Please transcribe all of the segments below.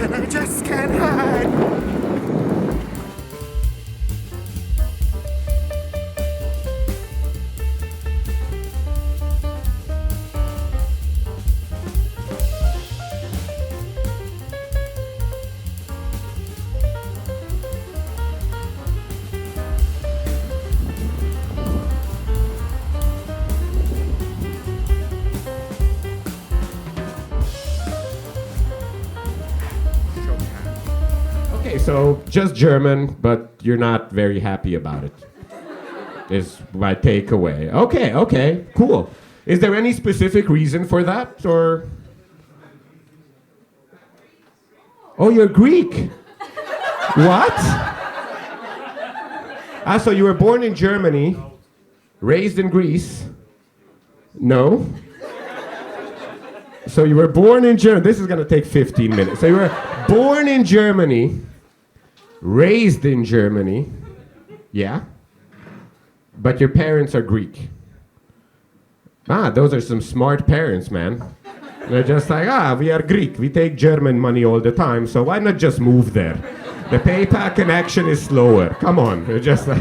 and I just can't hide. So just German, but you're not very happy about it, is my takeaway. Okay, cool. Is there any specific reason for that, or? Oh, you're Greek. What? So you were born in Germany, raised in Greece? No? So you were born in Germany. This is going to take 15 minutes. So you were born in Germany, raised in Germany, yeah? But your parents are Greek. Those are some smart parents, man. They're just like, we are Greek. We take German money all the time, so why not just move there? The PayPal connection is slower. Come on. They're just like,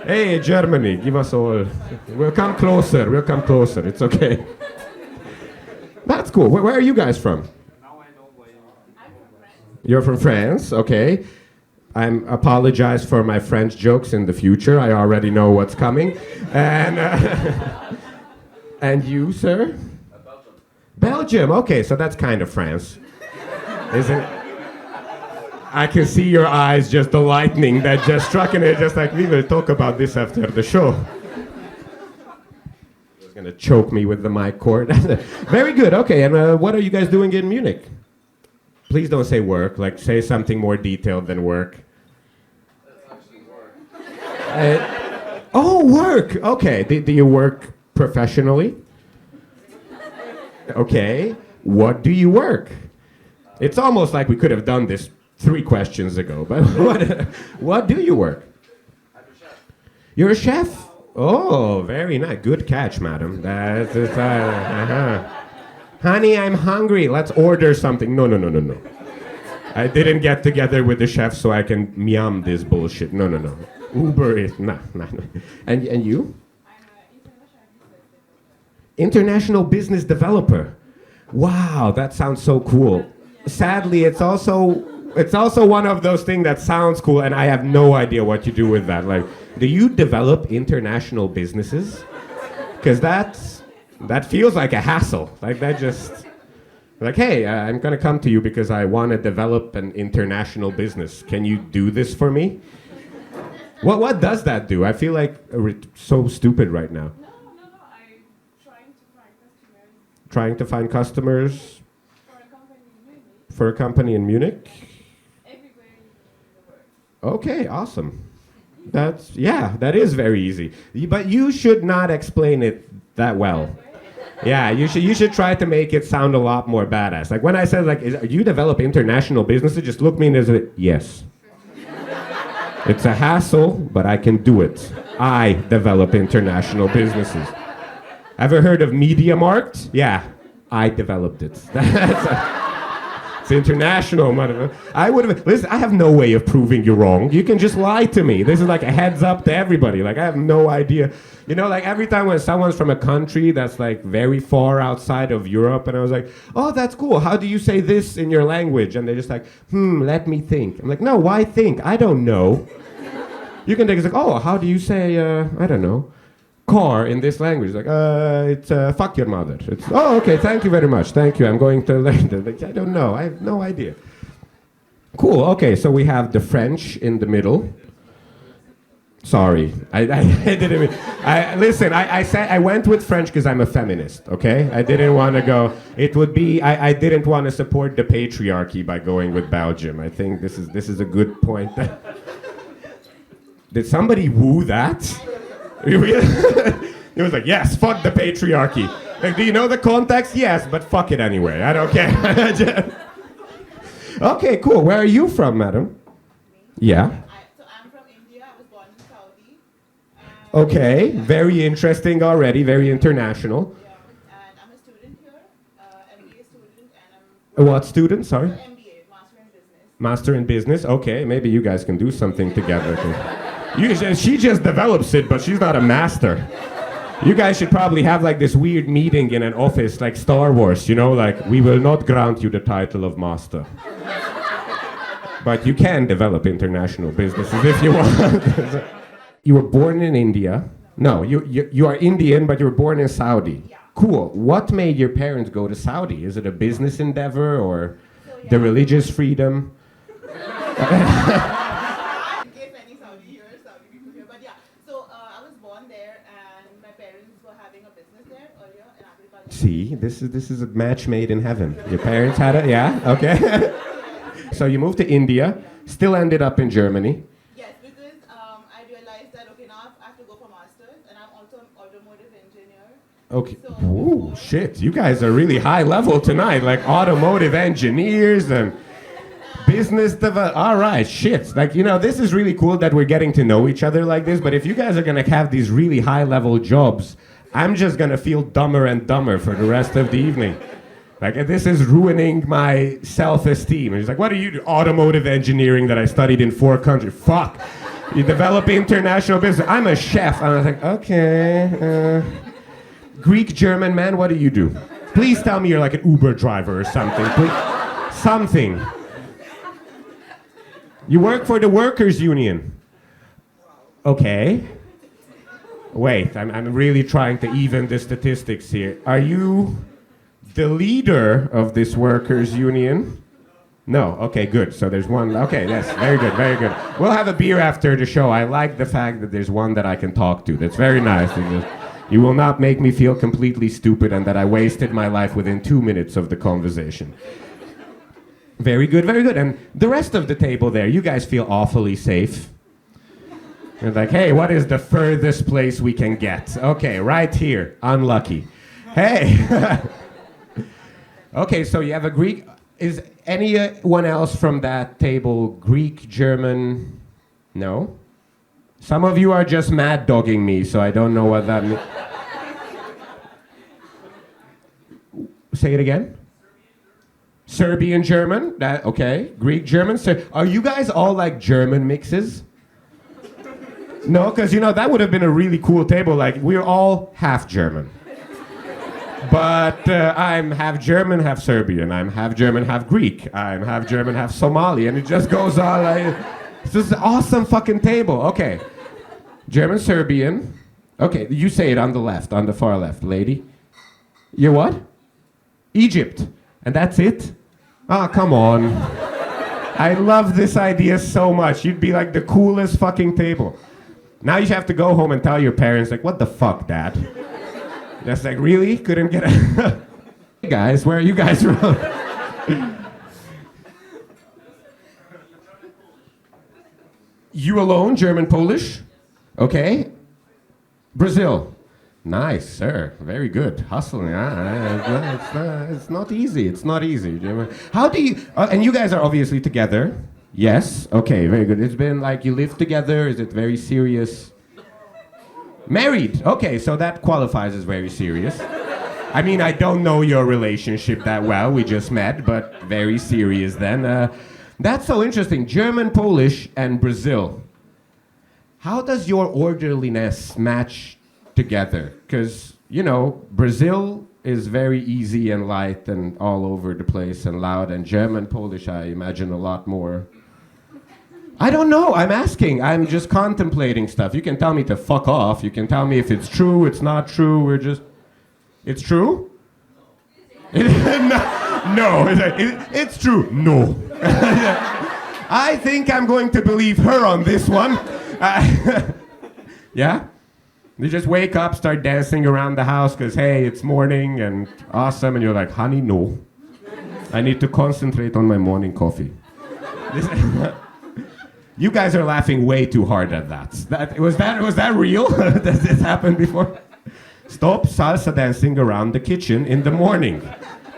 hey, Germany, give us all. We'll come closer. It's okay. That's cool. Where are you guys from? Now I know where I'm from France. You're from France, okay. I apologize for my French jokes in the future. I already know what's coming. And and you, sir? Belgium. Belgium, okay, so that's kind of France. Isn't it? I can see your eyes, just the lightning that just struck, and it's just like, we will talk about this after the show. He's gonna choke me with the mic cord. Very good, okay, and what are you guys doing in Munich? Please don't say work, like say something more detailed than work. That's actually work. Work, okay. Do you work professionally? Okay, what do you work? It's almost like we could have done this 3 questions ago, but what do you work? I'm a chef. You're a chef? Oh, very nice. Good catch, madam. That's Honey, I'm hungry. Let's order something. No. I didn't get together with the chef so I can meow this bullshit. No. Uber is no. And you? I'm an international business developer. International business developer. Wow, that sounds so cool. Sadly, it's also one of those things that sounds cool, and I have no idea what you do with that. Like, do you develop international businesses? Because that feels like a hassle. Like that just, like, hey, I'm gonna come to you because I want to develop an international business. Can you do this for me? What does that do? I feel like so stupid right now. No. I'm trying to find customers Trying to find customers for a company in Munich, for a company in Munich. everywhere in the world. Okay, awesome. That is very easy. But you should not explain it that well. Yeah, you should try to make it sound a lot more badass. Like when I said, like, you develop international businesses, just look me in as a yes. It's a hassle, but I can do it. I develop international businesses. Ever heard of Media Markt? Yeah, I developed it. It's international, mother. Listen, I have no way of proving you wrong. You can just lie to me. This is like a heads up to everybody. Like, I have no idea. You know, like every time when someone's from a country that's like very far outside of Europe, and I was like, oh, that's cool. How do you say this in your language? And they're just like, let me think. I'm like, no, why think? I don't know. You can think, it's like, oh, how do you say, I don't know, car in this language? Like, it's fuck your mother. It's, oh, okay, thank you very much. Thank you. I'm going to learn that. Like, I don't know. I have no idea. Cool. Okay, so we have the French in the middle. Sorry, I didn't mean. Listen. I said I went with French because I'm a feminist. Okay, I didn't want to go. It would be. I didn't want to support the patriarchy by going with Belgium. I think this is a good point. Did somebody woo that? It was like, yes, fuck the patriarchy. Like, do you know the context? Yes, but fuck it anyway. I don't care. Okay, cool. Where are you from, madam? Yeah. So I'm from India. I was born in Saudi. Okay, very interesting already, very international. Yeah, and I'm a student here, MBA student, and I'm What student, sorry? MBA, Master in Master in business. Okay, maybe you guys can do something together. She just develops it, but she's not a master. You guys should probably have like this weird meeting in an office, like Star Wars, you know, like we will not grant you the title of master. But you can develop international businesses if you want. You were born in India. No, you are Indian, but you were born in Saudi. Yeah. Cool. What made your parents go to Saudi? Is it a business endeavor or the religious freedom? I guess any Saudi here, Saudi people here, but yeah. So I was born there, and my parents were having a business there earlier in agriculture. See, this is a match made in heaven. Your parents had it, yeah? Okay. So you moved to India, still ended up in Germany. Yes, because I realized that okay, now I have to go for masters, and I'm also an automotive engineer. Okay. So Whoa, shit. You guys are really high level tonight, like automotive engineers and business development. All right, shit. Like, you know, this is really cool that we're getting to know each other like this, but if you guys are going to have these really high level jobs, I'm just going to feel dumber and dumber for the rest of the evening. Like, this is ruining my self-esteem. And he's like, what do you do? Automotive engineering that I studied in 4 countries. Fuck. You develop international business. I'm a chef. And I was like, okay. Greek, German, man, what do you do? Please tell me you're like an Uber driver or something. Please. Something. You work for the workers' union. Okay. Wait, I'm really trying to even the statistics here. Are you the leader of this workers' union? No. Okay, good. So there's one. Okay, yes, very good, very good. We'll have a beer after the show. I like the fact that there's one that I can talk to. That's very nice. You will not make me feel completely stupid and that I wasted my life within 2 minutes of the conversation. Very good, very good. And the rest of the table there, you guys feel awfully safe. You're like, hey, what is the furthest place we can get? Okay, right here. Unlucky. Hey. Okay, so you have a Greek. Is anyone else from that table Greek, German? No? Some of you are just mad dogging me, so I don't know what that means. Say it again. Serbian German, that okay. Greek German. Are you guys all like German mixes? No, because you know that would have been a really cool table. Like we're all half German, but I'm half German, half Serbian. I'm half German, half Greek. I'm half German, half Somali, and it just goes on like it's just an awesome fucking table. Okay, German, Serbian. Okay, you say it on the left, on the far left, lady. You're what? Egypt. And that's it? Ah, come on. I love this idea so much. You'd be like the coolest fucking table. Now you have to go home and tell your parents, like, what the fuck, Dad? That's like, really? Couldn't get a... Hey guys, where are you guys from? You alone, German, Polish? Okay. Brazil. Nice, sir. Very good. Hustling. It's not easy. It's not easy. How do you... and you guys are obviously together. Yes. Okay, very good. It's been like you live together. Is it very serious? Married. Okay, so that qualifies as very serious. I mean, I don't know your relationship that well. We just met, but very serious then. That's so interesting. German, Polish, and Brazil. How does your orderliness match together? Because, you know, Brazil is very easy and light and all over the place and loud, and German, Polish, I imagine a lot more. I don't know, I'm asking. I'm just contemplating stuff. You can tell me to fuck off. You can tell me if it's true, it's not true, we're just... It's true? No, it's true. No. I think I'm going to believe her on this one. Yeah? You just wake up, start dancing around the house because, hey, it's morning and awesome. And you're like, honey, no. I need to concentrate on my morning coffee. You guys are laughing way too hard at that. Was that real? Does this happen before? Stop salsa dancing around the kitchen in the morning.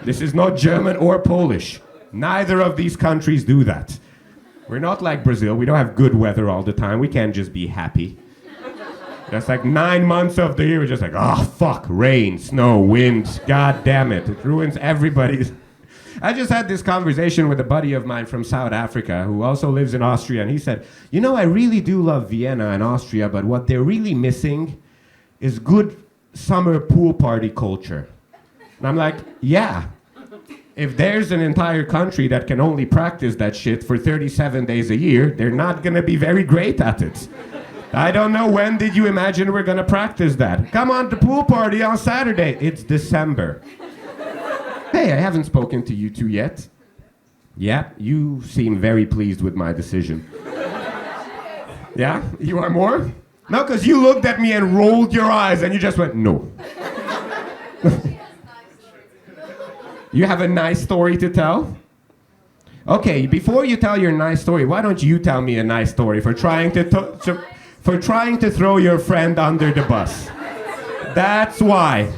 This is not German or Polish. Neither of these countries do that. We're not like Brazil. We don't have good weather all the time. We can't just be happy. That's like 9 months of the year. We're just like, oh, fuck, rain, snow, wind. God damn it. It ruins everybody's... I just had this conversation with a buddy of mine from South Africa who also lives in Austria, and he said, you know, I really do love Vienna and Austria, but what they're really missing is good summer pool party culture. And I'm like, yeah. If there's an entire country that can only practice that shit for 37 days a year, they're not gonna be very great at it. I don't know, when did you imagine we're gonna practice that? Come on to pool party on Saturday. It's December. Hey, I haven't spoken to you two yet. Yeah, you seem very pleased with my decision. Yeah, you are more? No, because you looked at me and rolled your eyes and you just went, no. You have a nice story to tell? Okay, before you tell your nice story, why don't you tell me a nice story for trying to throw your friend under the bus? That's why.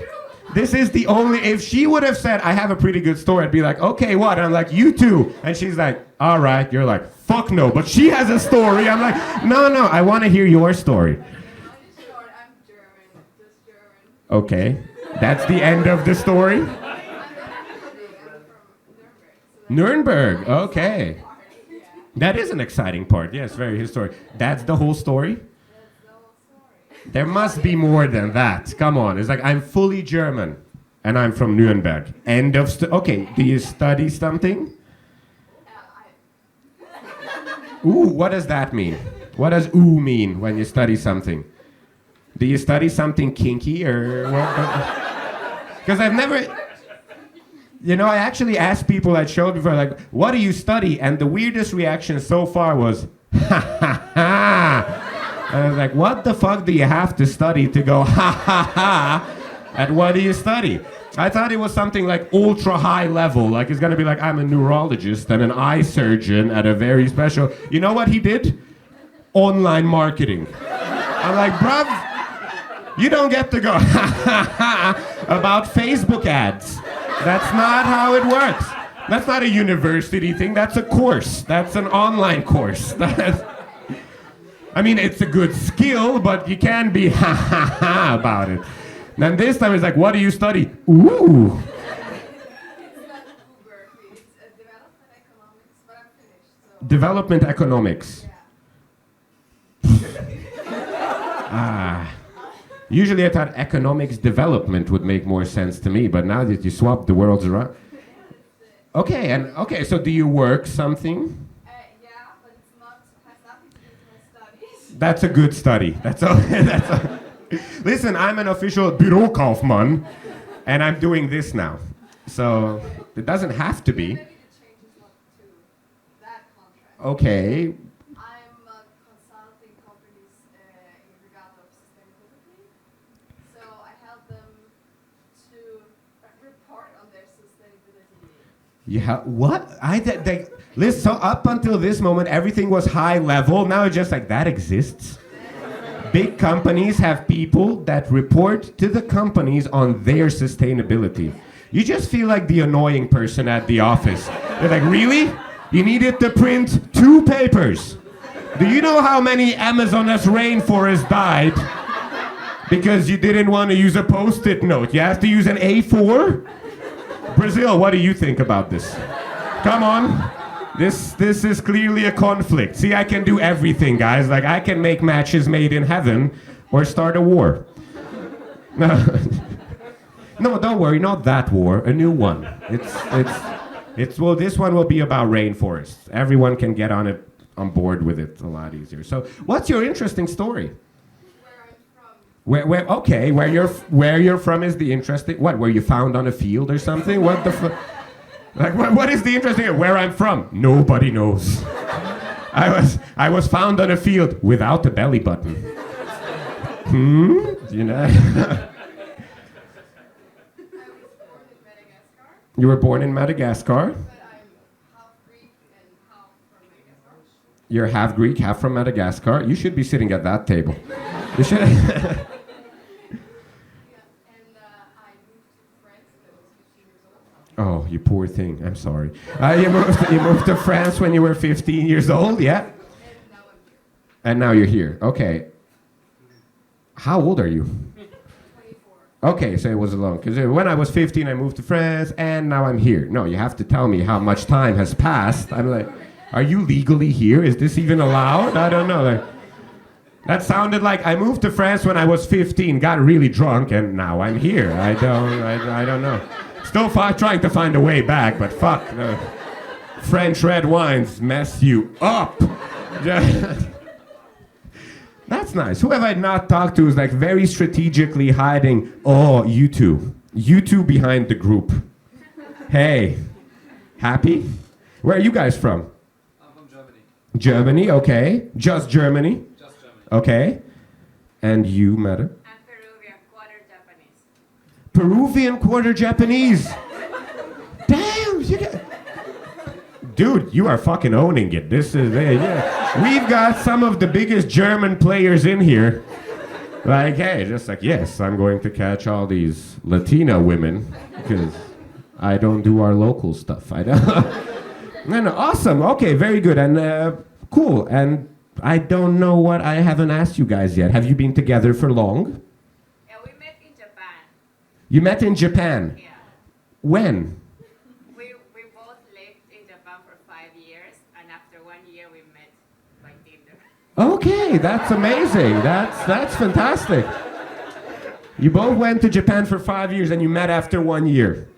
This is the only, if she would have said, I have a pretty good story, I'd be like, okay, what? And I'm like, you too. And she's like, all right. You're like, fuck no. But she has a story. I'm like, no, I want to hear your story. I'm German, just German. Okay, that's the end of the story? Nuremberg, okay. That is an exciting part. Yes, very historic. That's the whole story? There must be more than that. Come on. It's like, I'm fully German and I'm from Nuremberg. End of okay, do you study something? Ooh, what does that mean? What does ooh mean when you study something? Do you study something kinky or what? Because I've never... You know, I actually asked people at shows before, like, what do you study? And the weirdest reaction so far was, ha ha ha. And I was like, what the fuck do you have to study to go, ha ha ha, at what do you study? I thought it was something like ultra high level, like it's gonna be like, I'm a neurologist and an eye surgeon at a very special, you know what he did? Online marketing. I'm like, bruv, you don't get to go, ha ha ha, about Facebook ads. That's not how it works. That's not a university thing. That's a course. That's an online course. I mean, it's a good skill, but you can't be ha ha ha about it. Then this time it's like, what do you study? Ooh. It's not Uber, it's development economics, but I'm finished. So. Development economics. Yeah. Usually I thought economics development would make more sense to me, but now that you swap the worlds around. Okay, so do you work something? Yeah, but it's not, has nothing to do with my studies. That's a good study. That's all. Listen, I'm an official Bürokaufmann, and I'm doing this now. So it doesn't have to be. Maybe the change is not to that contract. Okay. I'm consulting companies in regard of sustainability. So I help them to report on their sustainability. Yeah, what? Listen, so up until this moment, everything was high level. Now it's just like, that exists. Big companies have people that report to the companies on their sustainability. You just feel like the annoying person at the office. They're like, really? You needed to print 2 papers. Do you know how many Amazoness rainforests died? Because you didn't want to use a post-it note. You have to use an A4? Brazil, what do you think about this? Come on. This is clearly a conflict. See, I can do everything, guys. Like, I can make matches made in heaven or start a war. No, don't worry, not that war, a new one. Well, this one will be about rainforests. Everyone can get on board with it a lot easier. So, what's your interesting story? Where I'm from. Okay, where you're from is the interesting. What? Were you found on a field or something? What the like what is the interesting? Where I'm from? Nobody knows. I was found on a field without a belly button. You know. I was born in Madagascar, You were born in Madagascar. but I'm half Greek and half from Madagascar. You're half Greek, half from Madagascar. You should be sitting at that table. You should. Yeah, and I moved to France when I was 15 years old. Oh, you poor thing. I'm sorry. You moved to France when you were 15 years old, yeah? And now I'm here. And now you're here. Okay. How old are you? 24. Okay, so it was alone. Because when I was 15, I moved to France, and now I'm here. No, you have to tell me how much time has passed. I'm like, are you legally here? Is this even allowed? I don't know. Like, that sounded like I moved to France when I was 15, got really drunk, and now I'm here. I don't know. Still trying to find a way back, but fuck. French red wines mess you up. That's nice. Who have I not talked to is like very strategically hiding, oh, you two. You two behind the group. Hey, happy? Where are you guys from? I'm from Germany. Germany, okay. Just Germany, Just Germany. okay. And you, madam? I'm Peruvian, quarter Japanese. Peruvian, quarter Japanese. Damn, you get... Dude, you are fucking owning it. This is, yeah. We've got some of the biggest German players in here. Like, hey, just like, yes, I'm going to catch all these Latina women because I don't do our local stuff. I don't. No, awesome. Okay, very good. And cool. And I don't know what I haven't asked you guys yet. Have you been together for long? Yeah, we met in Japan. You met in Japan. Yeah. When? We both lived in Japan for 5 years, and after 1 year we met by Tinder. Okay, that's amazing. That's fantastic. You both went to Japan for 5 years and you met after 1 year.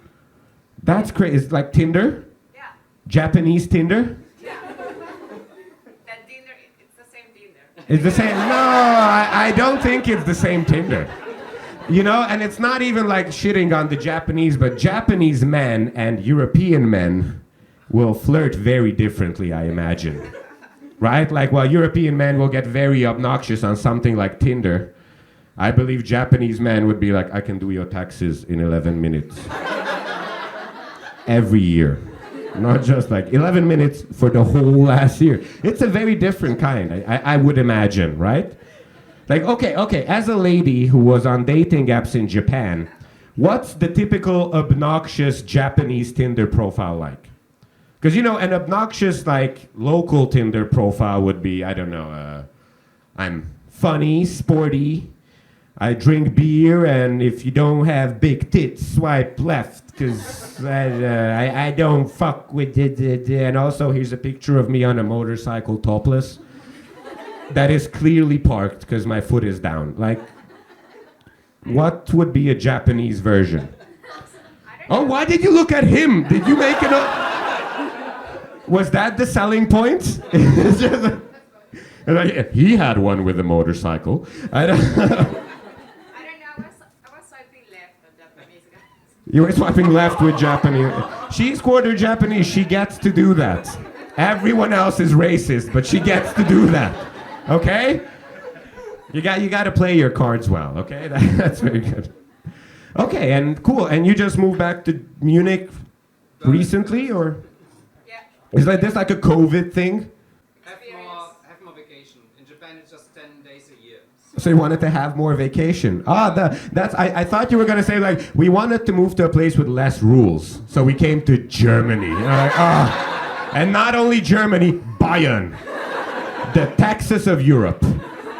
That's crazy. It's like Tinder? Yeah. Japanese Tinder? That Tinder, it's the same Tinder. It's the same. No, I don't think it's the same Tinder. You know, and it's not even like shitting on the Japanese, but Japanese men and European men will flirt very differently, I imagine. Right? Like, while European men will get very obnoxious on something like Tinder, I believe Japanese men would be like, I can do your taxes in 11 minutes. Every year. Not just like 11 minutes for the whole last year. It's a very different kind, I would imagine, right? Like, okay, as a lady who was on dating apps in Japan, what's the typical obnoxious Japanese Tinder profile like? Because, you know, an obnoxious, like, local Tinder profile would be, I don't know, I'm funny, sporty, I drink beer, and if you don't have big tits, swipe left, because I don't fuck with it. And also, here's a picture of me on a motorcycle topless that is clearly parked because my foot is down. Like, what would be a Japanese version? Oh, why did you look at him? Did you make it up? Was that the selling point? It's just like, he had one with a motorcycle. I don't know. I was swiping left on Japanese guys. You were swiping left with Japanese. She's quarter Japanese. She gets to do that. Everyone else is racist, but she gets to do that. Okay? You got to play your cards well. Okay, that's very good. Okay, and cool. And you just moved back to Munich recently, or? Yeah. Is like this like a COVID thing? Have more vacation. In Japan, it's just 10 days a year. So you wanted to have more vacation. That's. I thought you were gonna say like we wanted to move to a place with less rules, so we came to Germany. And not only Germany, Bayern, the Texas of Europe.